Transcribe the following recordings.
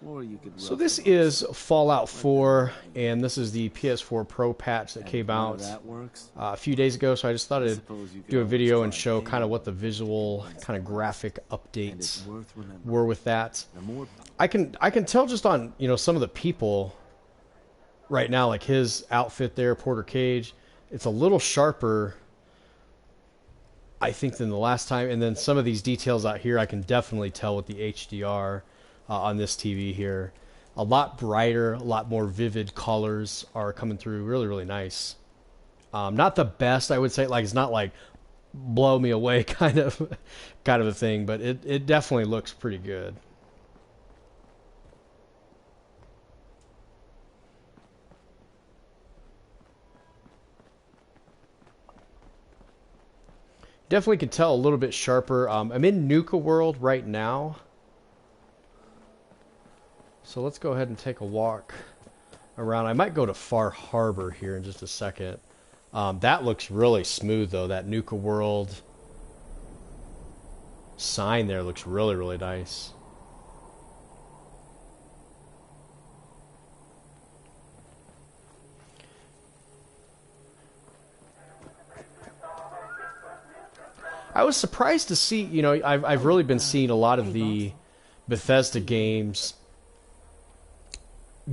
Or you could So rough this them up is some. Fallout Let them 4, know you and did. this is the PS4 Pro patch that And if came none of out that works, a few days ago. So I just thought I I'd suppose you could do a always video and try show kind of what Halo the if you're visual, convinced kind it of works. graphic And it's updates worth remembering. were with that. The more I can tell just on, you know, some of the people right now, like his outfit there, Porter Cage, it's a little sharper, I think, than the last time. And then some of these details out here, I can definitely tell with the HDR on this TV here. A lot brighter, a lot more vivid colors are coming through. Really, really nice. Not the best, I would say. Like, it's not like blow me away kind of a thing, but it definitely looks pretty good. Definitely can tell a little bit sharper. I'm in Nuka World right now. So let's go ahead and take a walk around. I might go to Far Harbor here in just a second. That looks really smooth, though. That Nuka World sign there looks really, really nice. I was surprised to see, you know, I've really been seeing a lot of the Bethesda games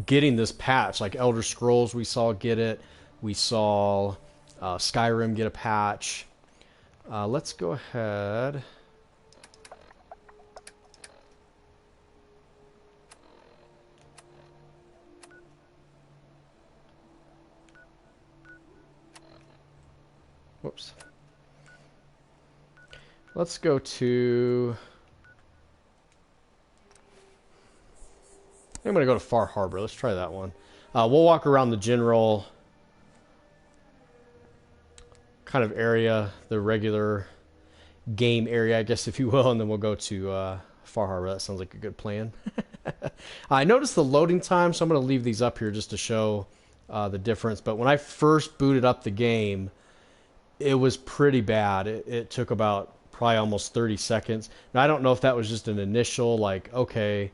getting this patch. Like Elder Scrolls, we saw get it. We saw Skyrim get a patch. Let's go ahead. Whoops. Let's go to... I'm going to go to Far Harbor. Let's try that one. We'll walk around the general kind of area, the regular game area, I guess, if you will, and then we'll go to Far Harbor. That sounds like a good plan. I noticed the loading time, so I'm going to leave these up here just to show the difference. But when I first booted up the game, it was pretty bad. It took about probably almost 30 seconds. Now, I don't know if that was just an initial, like, okay,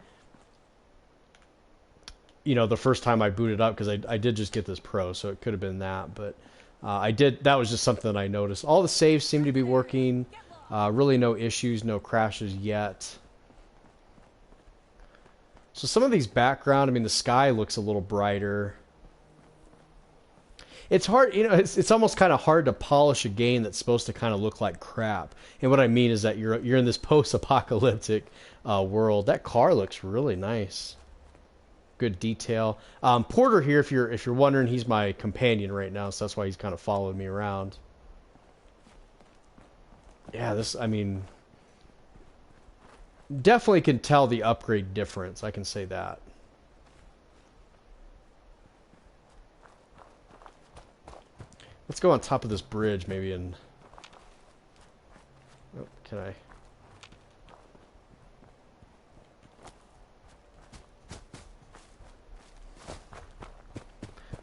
you know, the first time I booted up, because I did just get this Pro, so it could have been that. But that was just something that I noticed. All the saves seem to be working. Really no issues, no crashes yet. So some of these background, I mean, the sky looks a little brighter. It's hard, you know, it's almost kind of hard to polish a game that's supposed to kind of look like crap. And what I mean is that you're in this post-apocalyptic world. That car looks really nice. Good detail. Porter here, if you're wondering, he's my companion right now, so that's why he's kind of following me around. Yeah, this, I mean, definitely can tell the upgrade difference. I can say that. Let's go on top of this bridge, maybe, and... Oh, can I...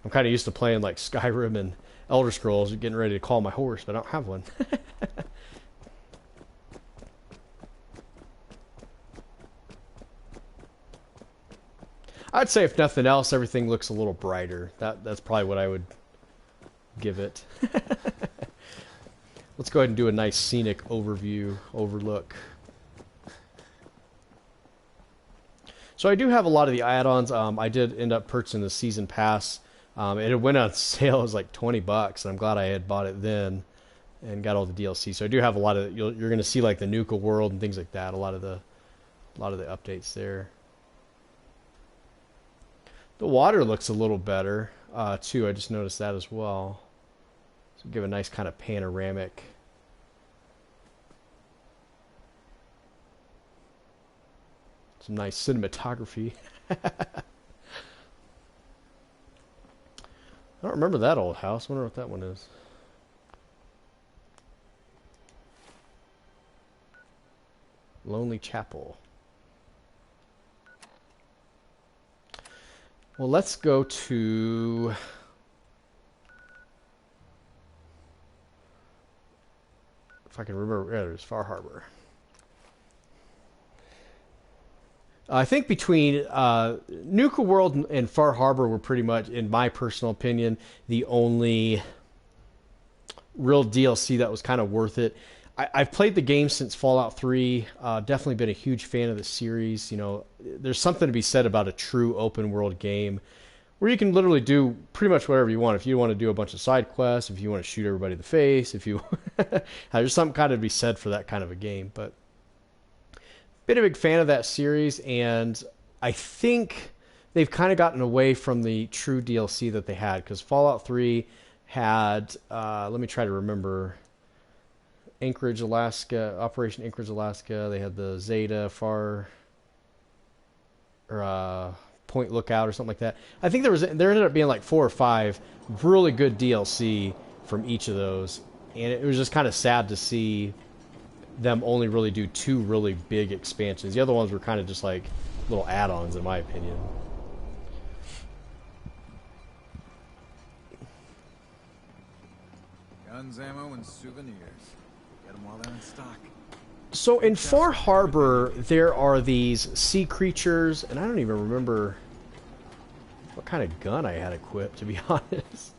I'm kind of used to playing, like, Skyrim and Elder Scrolls, getting ready to call my horse, but I don't have one. I'd say, if nothing else, everything looks a little brighter. That's probably what I would give it. Let's go ahead and do a nice scenic overlook. So I do have a lot of the add-ons. I did end up purchasing the season pass. It went on sale. It was like $20, and I'm glad I had bought it then and got all the DLC. So I do have a lot of. You're going to see like the Nuka World and things like that. A lot of the updates there. The water looks a little better too. I just noticed that as well. So give a nice kind of panoramic. Some nice cinematography. I don't remember that old house. I wonder what that one is. Lonely Chapel. Well, let's go to... If I can remember, yeah, there's Far Harbor. I think between Nuka World and Far Harbor were pretty much, in my personal opinion, the only real DLC that was kind of worth it. I've played the game since Fallout 3. Definitely been a huge fan of the series. You know, there's something to be said about a true open world game where you can literally do pretty much whatever you want. If you want to do a bunch of side quests, if you want to shoot everybody in the face, if you there's something kind of to be said for that kind of a game. But been a big fan of that series, and I think they've kind of gotten away from the true DLC that they had, because Fallout 3 had let me try to remember. Anchorage, Alaska, Operation Anchorage, Alaska. They had the Zeta, Point Lookout or something like that. I think there ended up being like 4 or 5 really good DLC from each of those, and it was just kind of sad to see them only really do 2 really big expansions. The other ones were kind of just like little add-ons, in my opinion. Guns, ammo, and souvenirs. Get them while they're in stock. So in Far Harbor, there are these sea creatures, and I don't even remember what kind of gun I had equipped, to be honest.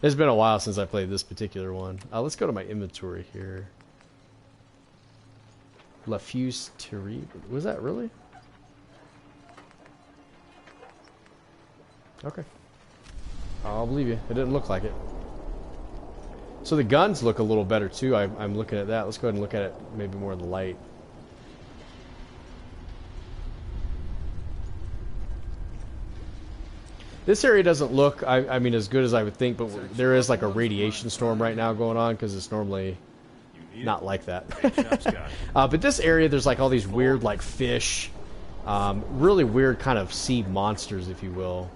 It's been a while since I played this particular one. Let's go to my inventory here. La Fuse Terrible. Was that really? Okay. I'll believe you. It didn't look like it. So the guns look a little better too. I'm looking at that. Let's go ahead and look at it maybe more in the light. This area doesn't look, I mean, as good as I would think, but there is like a radiation storm right now going on, because it's normally not like that. But this area, there's like all these weird like fish, really weird kind of sea monsters, if you will.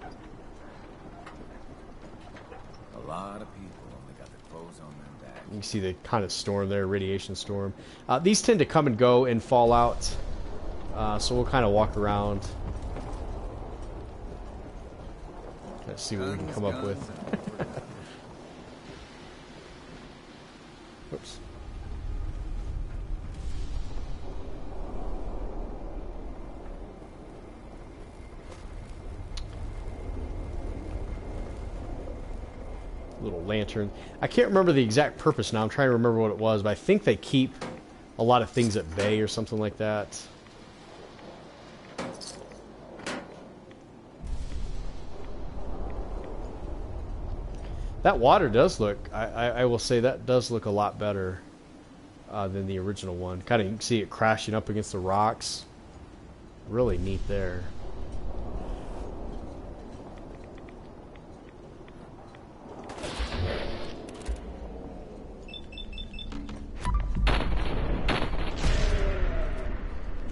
A lot of people only got their clothes on their back. You can see the kind of storm there, radiation storm. These tend to come and go in Fallout, so we'll kind of walk around. Let's see what we can come up with. Oops. Little lantern. I can't remember the exact purpose now. I'm trying to remember what it was, but I think they keep a lot of things at bay or something like that. That water does look, I will say that does look a lot better than the original one. Kind of, you can see it crashing up against the rocks. Really neat there.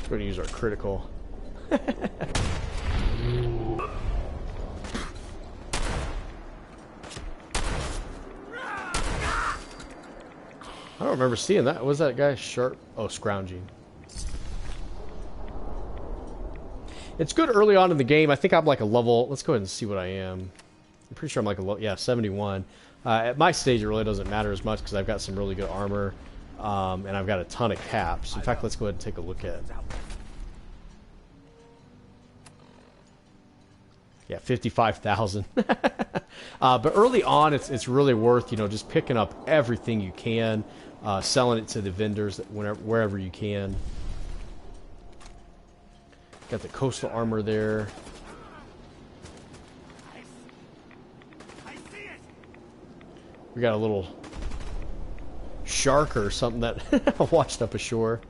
We're going to use our critical. I don't remember seeing that. Was that guy sharp? Oh, scrounging. It's good early on in the game. I think I'm like a level... Let's go ahead and see what I am. I'm pretty sure I'm like a level... Yeah, 71. At my stage, it really doesn't matter as much because I've got some really good armor. And I've got a ton of caps. In fact, let's go ahead and take a look at... Yeah, 55,000. But early on, it's really worth, you know, just picking up everything you can, selling it to the vendors wherever you can. Got the coastal armor there. We got a little shark or something that washed up ashore.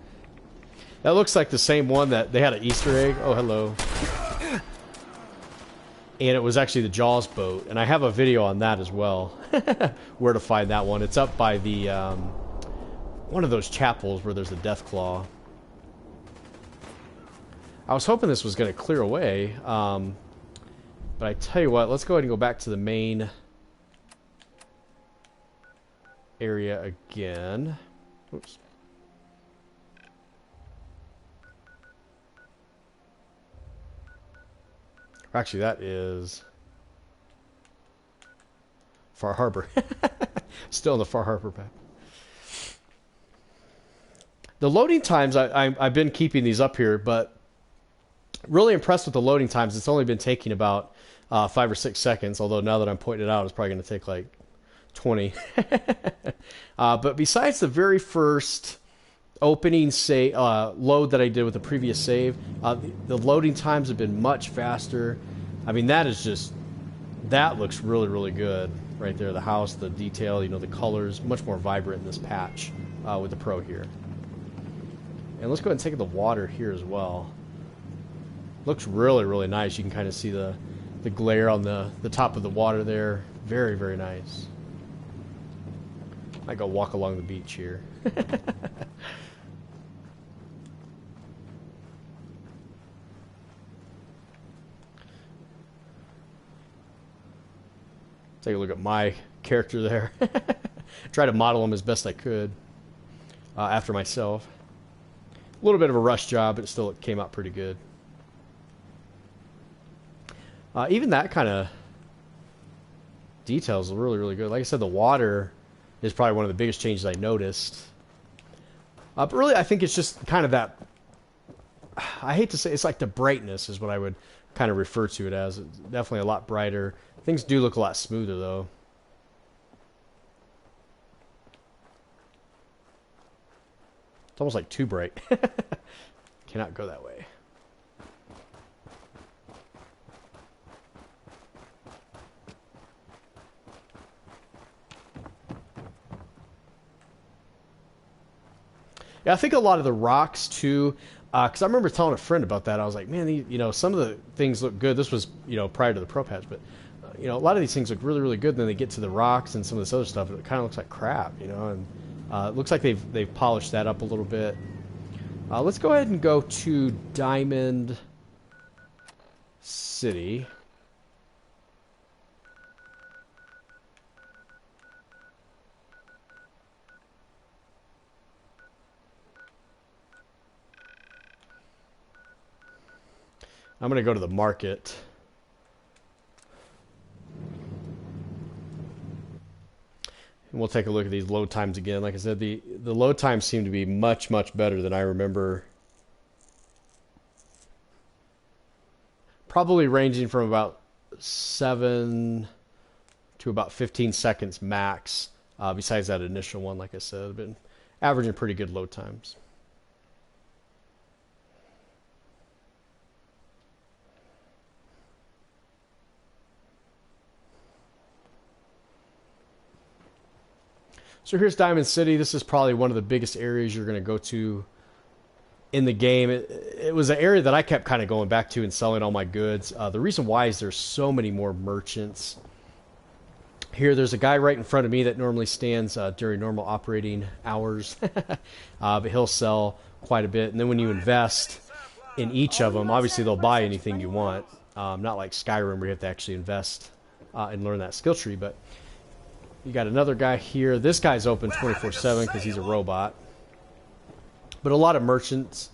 That looks like the same one that they had an Easter egg. Oh, hello. And it was actually the Jaws boat, and I have a video on that as well. Where to find that one? It's up by the one of those chapels where there's a death claw. I was hoping this was going to clear away, but I tell you what, let's go ahead and go back to the main area again. Oops. Actually, that is Far Harbor. Still in the Far Harbor map. The loading times, I've been keeping these up here, but Really impressed with the loading times. It's only been taking about 5 or 6 seconds, although now that I'm pointing it out, it's probably going to take like 20. But besides the very first opening load that I did with the previous save, the loading times have been much faster. I mean, that looks really, really good right there. The house, the detail, you know, the colors, much more vibrant in this patch with the Pro here. And let's go ahead and take the water here as well. Looks really, really nice. You can kind of see the glare on the top of the water there. Very, very nice. I go walk along the beach here. Take a look at my character there. Try to model him as best I could after myself. A little bit of a rush job, but still it came out pretty good. Even that kind of details are really, really good. Like I said, the water is probably one of the biggest changes I noticed. But really, I think it's just kind of that... I hate to say, it's like the brightness is what I would kind of refer to it as. It's definitely a lot brighter. Things do look a lot smoother, though. It's almost like too bright. Cannot go that way. Yeah, I think a lot of the rocks too, because I remember telling a friend about that. I was like, man, you know, some of the things look good. This was, you know, prior to the Pro patch, but you know, a lot of these things look really, really good. And then they get to the rocks and some of this other stuff, and it kind of looks like crap, you know. And it looks like they've polished that up a little bit. Let's go ahead and go to Diamond City. I'm going to go to the market. And we'll take a look at these load times again. Like I said, the load times seem to be much, much better than I remember. Probably ranging from about 7 to about 15 seconds max. Besides that initial one, like I said, I've been averaging pretty good load times. So here's Diamond City. This is probably one of the biggest areas you're going to go to in the game. It was an area that I kept kind of going back to and selling all my goods. The reason why is there's so many more merchants. Here, there's a guy right in front of me that normally stands during normal operating hours. But he'll sell quite a bit. And then when you invest in each of them, obviously they'll buy anything you want. Not like Skyrim where you have to actually invest and learn that skill tree. But you got another guy here. This guy's open 24/7 because he's a robot. But a lot of merchants,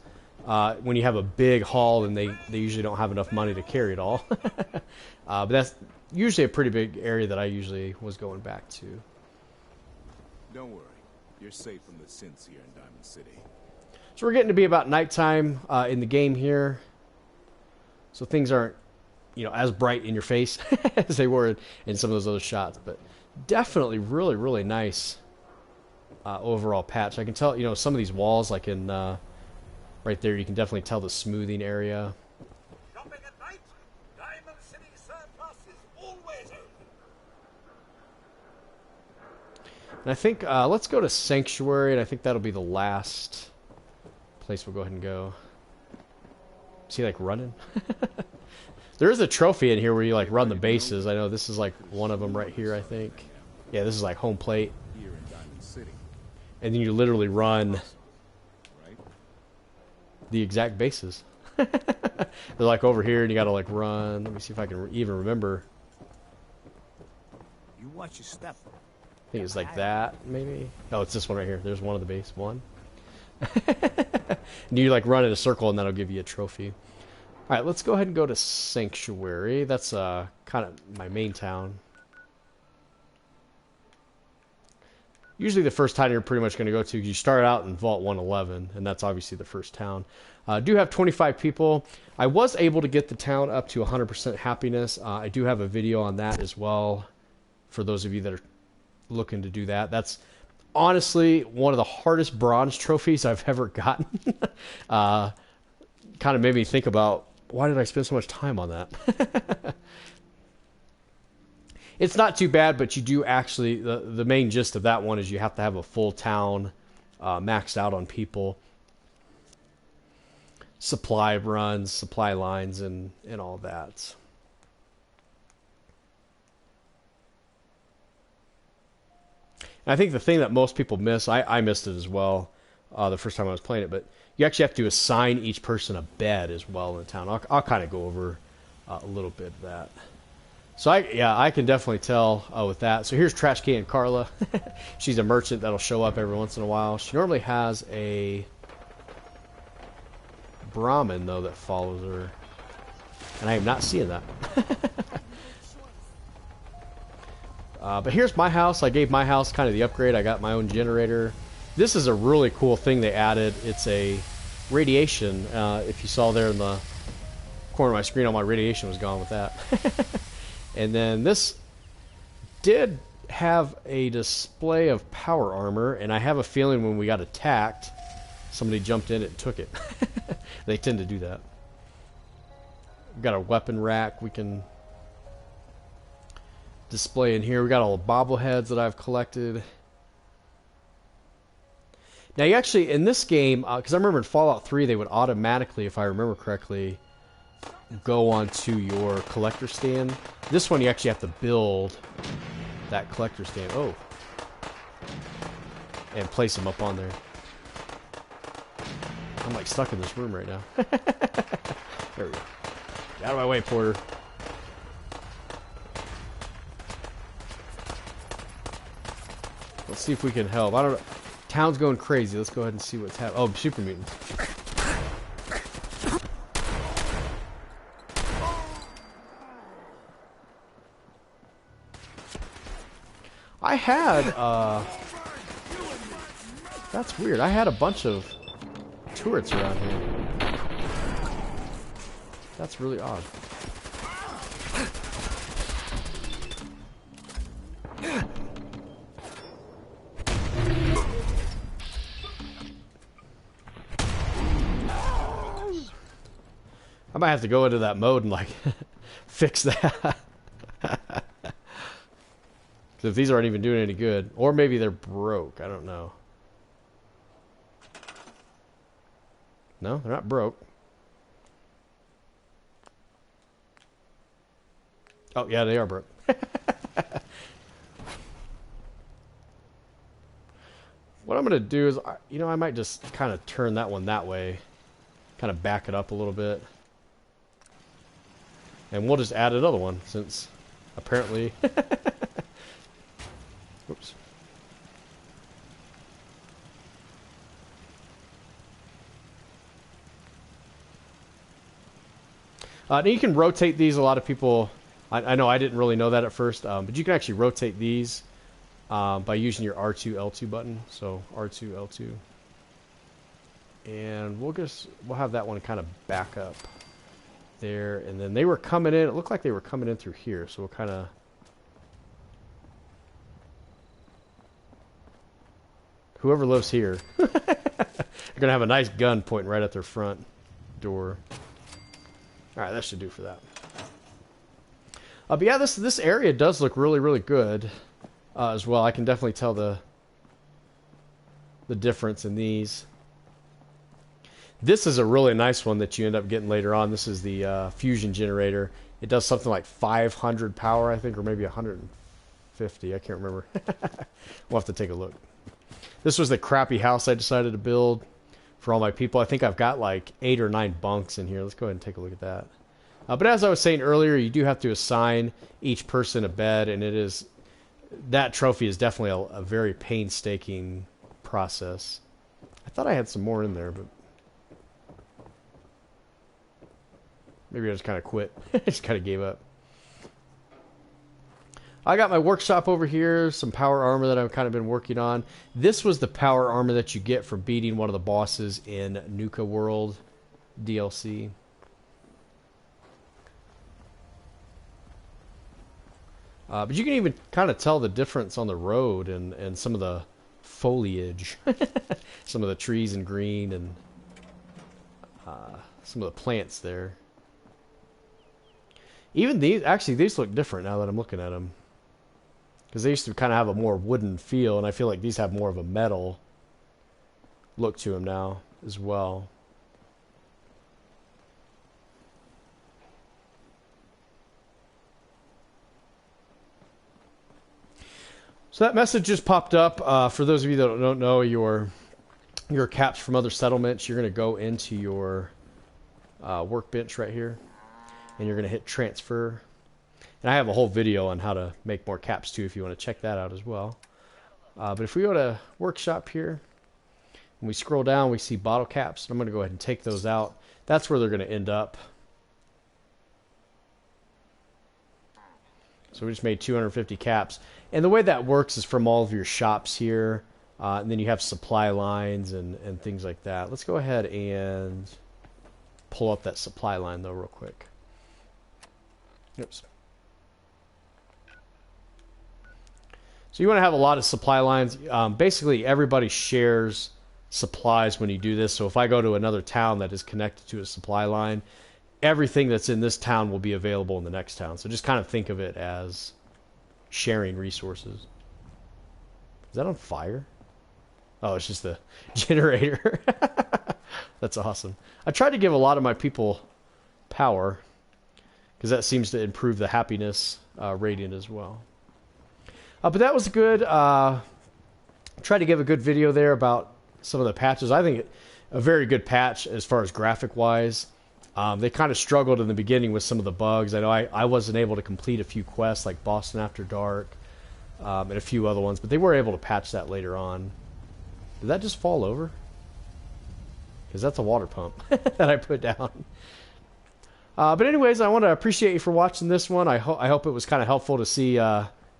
when you have a big haul, and they usually don't have enough money to carry it all. But that's usually a pretty big area that I usually was going back to. Don't worry. You're safe from the synths here in Diamond City. So we're getting to be about nighttime in the game here. So things aren't, you know, as bright in your face as they were in some of those other shots. But definitely really, really nice overall patch. I can tell, you know, some of these walls, like in right there, you can definitely tell the smoothing area. Shopping at night? Diamond City Surplus is always open. And I think, let's go to Sanctuary, and I think that'll be the last place we'll go ahead and go. Is he, like, running? There is a trophy in here where you, like, run the bases. I know this is, like, one of them right here, I think. Yeah, this is, like, home plate. Here in Diamond City. And then you literally run the exact bases. They're, like, over here, and you gotta, like, run. Let me see if I can even remember. You watch your step. I think it's like that, maybe. Oh, it's this one right here. There's one of the base. One. And you, like, run in a circle, and that'll give you a trophy. All right, let's go ahead and go to Sanctuary. That's kind of my main town. usually the first town you're pretty much going to go to. You start out in Vault 111, and that's obviously the first town. Do have 25 people. I was able to get the town up to 100% happiness. I do have a video on that as well for those of you that are looking to do that. That's honestly one of the hardest bronze trophies I've ever gotten. Kind of made me think about, why did I spend so much time on that? It's not too bad, but you do actually, the main gist of that one is you have to have a full town maxed out on people. Supply runs, supply lines, and all that. And I think the thing that most people miss, I missed it as well the first time I was playing it, but you actually have to assign each person a bed as well in the town. I'll kind of go over a little bit of that. So I can definitely tell with that. So here's Trash Can Carla. She's a merchant that'll show up every once in a while. She normally has a Brahmin though that follows her, and I am not seeing that. But here's my house. I gave my house kind of the upgrade. I got my own generator. This is a really cool thing they added. It's a radiation. If you saw there in the corner of my screen, all my radiation was gone with that. And then this did have a display of power armor, and I have a feeling when we got attacked, somebody jumped in and took it. They tend to do that. We've got a weapon rack we can display in here. We got all the bobbleheads that I've collected. Now you actually, in this game, because I remember in Fallout 3 they would automatically, if I remember correctly, go onto your collector stand. This one you actually have to build that collector stand. Oh. And place them up on there. I'm like stuck in this room right now. There we go. Get out of my way, Porter. Let's see if we can help. I don't know. Town's going crazy. Let's go ahead and see what's happening. Oh, super mutant. I had, that's weird. I had a bunch of turrets around here. That's really odd. I might have to go into that mode and like fix that. If these aren't even doing any good. Or maybe they're broke. I don't know. No, they're not broke. Oh, yeah, they are broke. What I'm going to do is, you know, I might just kind of turn that one that way. Kind of back it up a little bit. And we'll just add another one, since apparently... Oops. Now you can rotate these. A lot of people, I know I didn't really know that at first, but you can actually rotate these by using your R2, L2 button. So R2, L2. And we'll have that one kind of back up there. And then they were coming in. It looked like they were coming in through here. So we'll kind of... Whoever lives here, they're going to have a nice gun pointing right at their front door. Alright, that should do for that. But yeah, this area does look really, really good as well. I can definitely tell the difference in these. This is a really nice one that you end up getting later on. This is the fusion generator. It does something like 500 power, I think, or maybe 150. I can't remember. We'll have to take a look. This was the crappy house I decided to build for all my people. I think I've got like 8 or 9 bunks in here. Let's go ahead and take a look at that. But as I was saying earlier, you do have to assign each person a bed, and that trophy is definitely a very painstaking process. I thought I had some more in there, but maybe I just kind of quit. I just kind of gave up. I got my workshop over here, some power armor that I've kind of been working on. This was the power armor that you get for beating one of the bosses in Nuka World DLC. But you can even kind of tell the difference on the road and some of the foliage. Some of the trees in green and some of the plants there. Even these, actually, these look different now that I'm looking at them. Because they used to kind of have a more wooden feel, and I feel like these have more of a metal look to them now as well. So that message just popped up. For those of you that don't know, your caps from other settlements, you're going to go into your workbench right here, and you're going to hit transfer. And I have a whole video on how to make more caps too if you want to check that out as well. But if we go to workshop here, and we scroll down, we see bottle caps. I'm going to go ahead and take those out. That's where they're going to end up. So we just made 250 caps. And the way that works is from all of your shops here. And then you have supply lines and things like that. Let's go ahead and pull up that supply line though real quick. Oops. So you want to have a lot of supply lines. Basically, everybody shares supplies when you do this. So if I go to another town that is connected to a supply line, everything that's in this town will be available in the next town. So just kind of think of it as sharing resources. Is that on fire? Oh, it's just the generator. That's awesome. I try to give a lot of my people power because that seems to improve the happiness rating as well. But that was good. Tried to give a good video there about some of the patches. I think a very good patch as far as graphic-wise. They kind of struggled in the beginning with some of the bugs. I know I wasn't able to complete a few quests like Boston After Dark and a few other ones, but they were able to patch that later on. Did that just fall over? Because that's a water pump that I put down. But anyways, I want to appreciate you for watching this one. I hope it was kind of helpful to see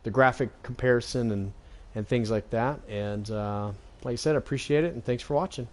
the graphic comparison and things like that. And like I said, I appreciate it, and thanks for watching.